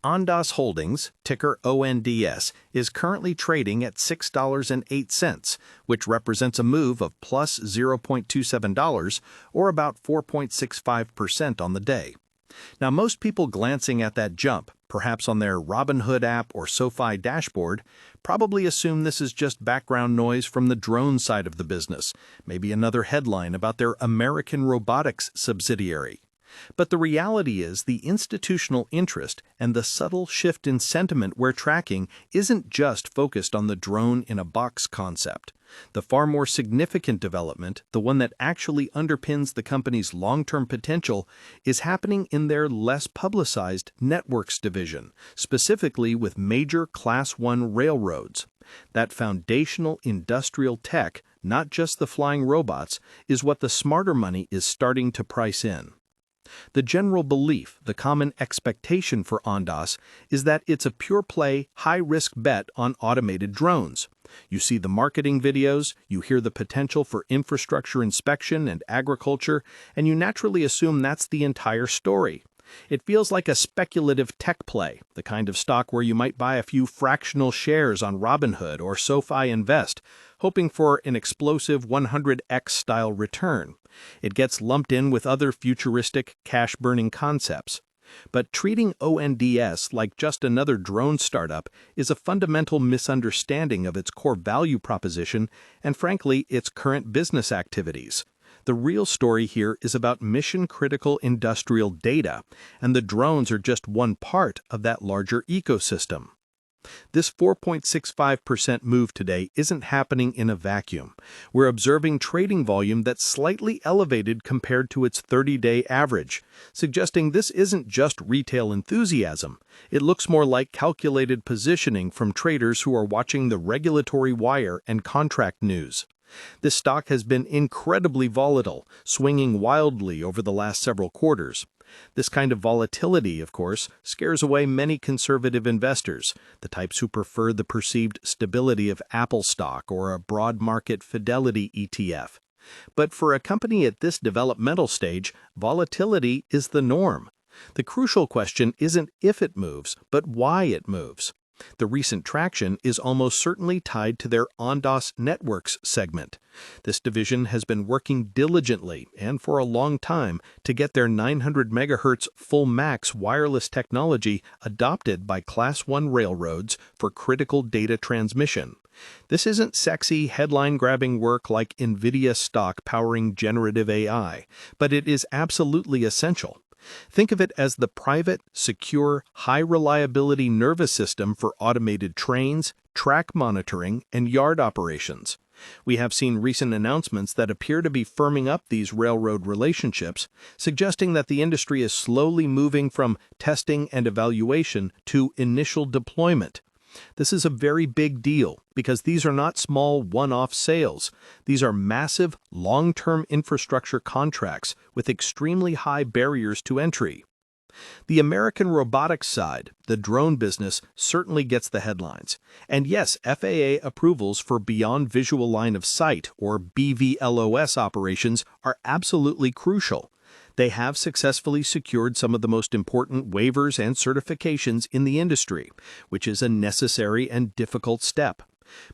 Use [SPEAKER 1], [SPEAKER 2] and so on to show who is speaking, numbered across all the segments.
[SPEAKER 1] Ondas Holdings, ticker ONDS, is currently trading at $6.08, which represents a move of plus $0.27 or about 4.65% on the day. Now, most people glancing at that jump, perhaps on their Robinhood app or SoFi dashboard, probably assume this is just background noise from the drone side of the business, maybe another headline about their American Robotics subsidiary. But the reality is the institutional interest and the subtle shift in sentiment we're tracking isn't just focused on the drone-in-a-box concept. The far more significant development, the one that actually underpins the company's long-term potential, is happening in their less publicized networks division, specifically with major Class 1 railroads. That foundational industrial tech, not just the flying robots, is what the smarter money is starting to price in. The general belief, the common expectation for Ondas, is that it's a pure-play, high-risk bet on automated drones. You see the marketing videos, you hear the potential for infrastructure inspection and agriculture, and you naturally assume that's the entire story. It feels like a speculative tech play, the kind of stock where you might buy a few fractional shares on Robinhood or SoFi Invest, hoping for an explosive 100x style return. It gets lumped in with other futuristic, cash-burning concepts. But treating ONDS like just another drone startup is a fundamental misunderstanding of its core value proposition and, frankly, its current business activities. The real story here is about mission-critical industrial data, and the drones are just one part of that larger ecosystem. This 4.65% move today isn't happening in a vacuum. We're observing trading volume that's slightly elevated compared to its 30-day average, suggesting this isn't just retail enthusiasm. It looks more like calculated positioning from traders who are watching the regulatory wire and contract news. This stock has been incredibly volatile, swinging wildly over the last several quarters. This kind of volatility, of course, scares away many conservative investors, the types who prefer the perceived stability of Apple stock or a broad market Fidelity ETF. But for a company at this developmental stage, volatility is the norm. The crucial question isn't if it moves, but why it moves. The recent traction is almost certainly tied to their Ondas Networks segment. This division has been working diligently and for a long time to get their 900 MHz full max wireless technology adopted by Class 1 railroads for critical data transmission. This isn't sexy, headline-grabbing work like NVIDIA stock powering generative AI, but it is absolutely essential. Think of it as the private, secure, high-reliability nervous system for automated trains, track monitoring, and yard operations. We have seen recent announcements that appear to be firming up these railroad relationships, suggesting that the industry is slowly moving from testing and evaluation to initial deployment. This is a very big deal because these are not small one-off sales. These are massive, long-term infrastructure contracts with extremely high barriers to entry. The American Robotics side, the drone business, certainly gets the headlines. And yes, FAA approvals for Beyond Visual Line of Sight, or BVLOS operations, are absolutely crucial. They have successfully secured some of the most important waivers and certifications in the industry, which is a necessary and difficult step.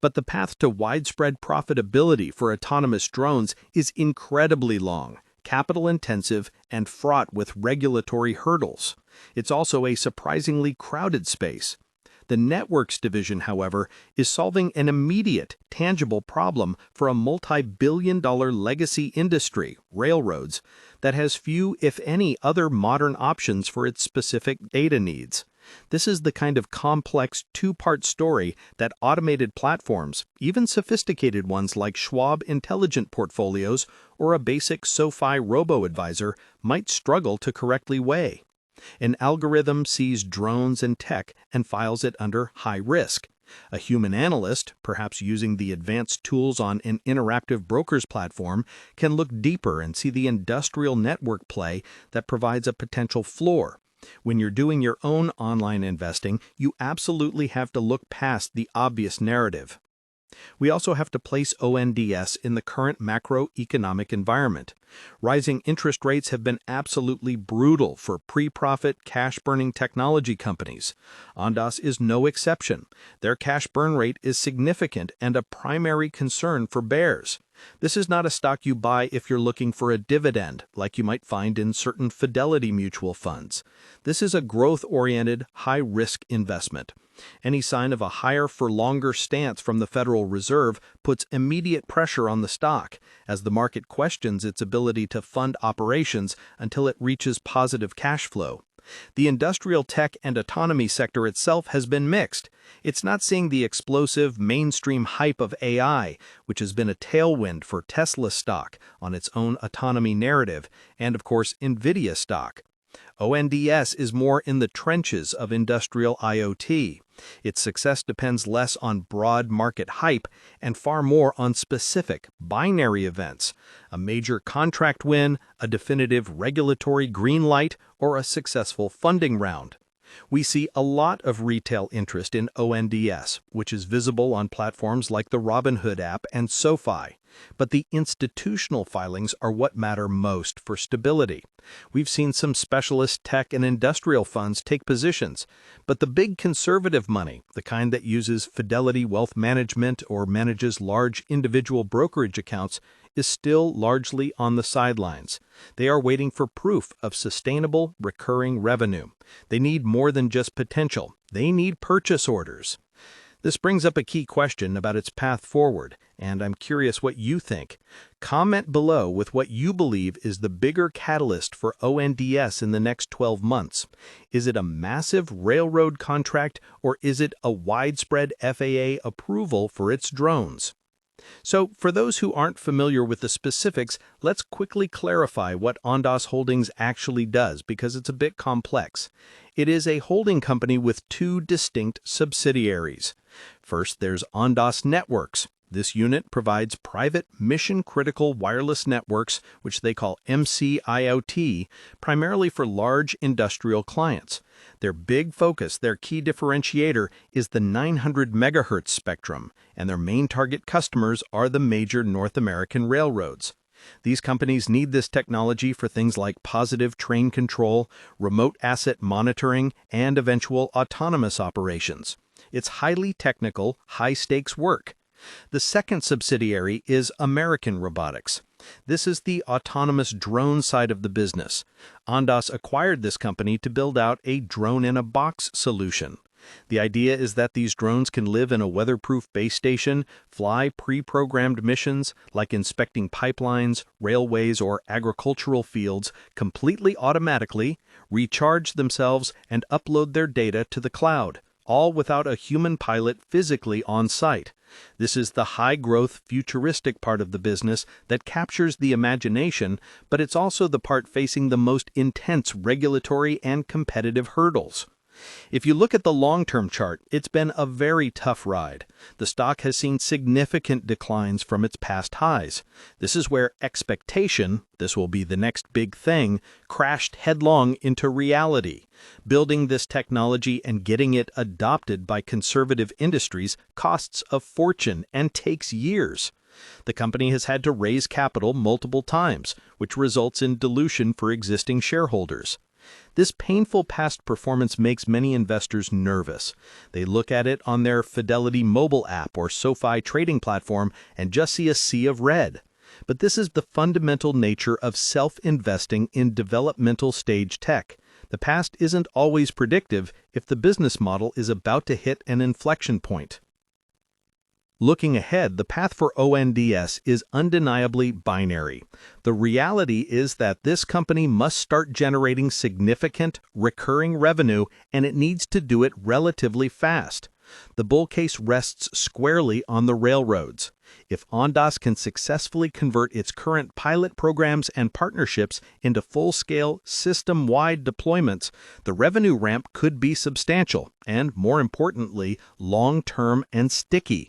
[SPEAKER 1] But the path to widespread profitability for autonomous drones is incredibly long, capital-intensive, and fraught with regulatory hurdles. It's also a surprisingly crowded space. The Networks division, however, is solving an immediate, tangible problem for a multi-billion-dollar legacy industry, railroads, that has few, if any, other modern options for its specific data needs. This is the kind of complex two-part story that automated platforms, even sophisticated ones like Schwab Intelligent Portfolios or a basic SoFi robo-advisor, might struggle to correctly weigh. An algorithm sees drones and tech and files it under high risk. A human analyst, perhaps using the advanced tools on an interactive broker's platform, can look deeper and see the industrial network play that provides a potential floor. When you're doing your own online investing, you absolutely have to look past the obvious narrative. We also have to place ONDS in the current macroeconomic environment. Rising interest rates have been absolutely brutal for pre-profit, cash-burning technology companies. Ondas is no exception. Their cash burn rate is significant and a primary concern for bears. This is not a stock you buy if you're looking for a dividend, like you might find in certain Fidelity mutual funds. This is a growth-oriented, high-risk investment. Any sign of a higher-for-longer stance from the Federal Reserve puts immediate pressure on the stock, as the market questions its ability to fund operations until it reaches positive cash flow. The industrial tech and autonomy sector itself has been mixed. It's not seeing the explosive mainstream hype of AI, which has been a tailwind for Tesla stock on its own autonomy narrative, and of course NVIDIA stock. ONDS is more in the trenches of industrial IoT. Its success depends less on broad market hype and far more on specific, binary events: a major contract win, a definitive regulatory green light, or a successful funding round. We see a lot of retail interest in ONDS, which is visible on platforms like the Robinhood app and SoFi. But the institutional filings are what matter most for stability. We've seen some specialist tech and industrial funds take positions, but the big conservative money, the kind that uses Fidelity Wealth Management or manages large individual brokerage accounts, is still largely on the sidelines. They are waiting for proof of sustainable, recurring revenue. They need more than just potential. They need purchase orders. This brings up a key question about its path forward, and I'm curious what you think. Comment below with what you believe is the bigger catalyst for ONDS in the next 12 months. Is it a massive railroad contract, or is it a widespread FAA approval for its drones? So, for those who aren't familiar with the specifics, let's quickly clarify what Ondas Holdings actually does, because it's a bit complex. It is a holding company with two distinct subsidiaries. First, there's Ondas Networks. This unit provides private mission-critical wireless networks, which they call MCIoT, primarily for large industrial clients. Their big focus, their key differentiator, is the 900 megahertz spectrum, and their main target customers are the major North American railroads. These companies need this technology for things like positive train control, remote asset monitoring, and eventual autonomous operations. It's highly technical, high-stakes work. The second subsidiary is American Robotics. This is the autonomous drone side of the business. Ondas acquired this company to build out a drone-in-a-box solution. The idea is that these drones can live in a weatherproof base station, fly pre-programmed missions like inspecting pipelines, railways, or agricultural fields completely automatically, recharge themselves, and upload their data to the cloud, all without a human pilot physically on site. This is the high-growth, futuristic part of the business that captures the imagination, but it's also the part facing the most intense regulatory and competitive hurdles. If you look at the long-term chart, it's been a very tough ride. The stock has seen significant declines from its past highs. This is where expectation, this will be the next big thing, crashed headlong into reality. Building this technology and getting it adopted by conservative industries costs a fortune and takes years. The company has had to raise capital multiple times, which results in dilution for existing shareholders. This painful past performance makes many investors nervous. They look at it on their Fidelity mobile app or SoFi trading platform and just see a sea of red. But this is the fundamental nature of self-investing in developmental stage tech. The past isn't always predictive if the business model is about to hit an inflection point. Looking ahead, the path for ONDS is undeniably binary. The reality is that this company must start generating significant, recurring revenue, and it needs to do it relatively fast. The bull case rests squarely on the railroads. If Ondas can successfully convert its current pilot programs and partnerships into full-scale, system-wide deployments, the revenue ramp could be substantial and, more importantly, long-term and sticky.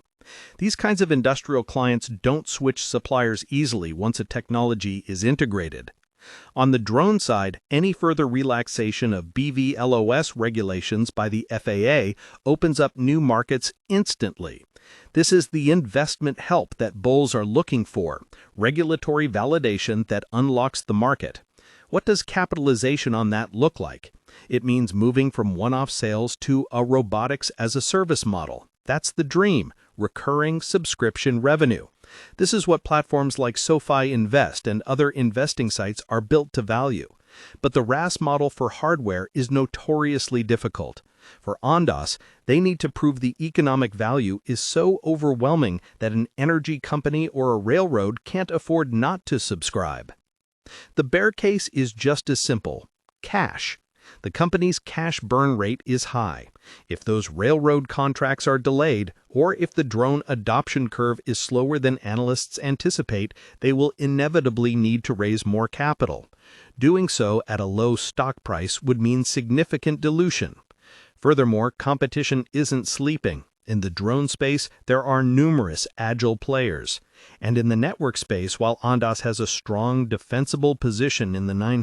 [SPEAKER 1] These kinds of industrial clients don't switch suppliers easily once a technology is integrated. On the drone side, any further relaxation of BVLOS regulations by the FAA opens up new markets instantly. This is the investment help that bulls are looking for, regulatory validation that unlocks the market. What does capitalization on that look like? It means moving from one-off sales to a robotics as a service model. That's the dream, recurring subscription revenue. This is what platforms like SoFi Invest and other investing sites are built to value. But the RaaS model for hardware is notoriously difficult. For Ondas, they need to prove the economic value is so overwhelming that an energy company or a railroad can't afford not to subscribe. The bear case is just as simple: cash. The company's cash burn rate is high. If those railroad contracts are delayed, or if the drone adoption curve is slower than analysts anticipate, they will inevitably need to raise more capital. Doing so at a low stock price would mean significant dilution. Furthermore, competition isn't sleeping. In the drone space, there are numerous agile players. And in the network space, while Ondas has a strong defensible position in the 900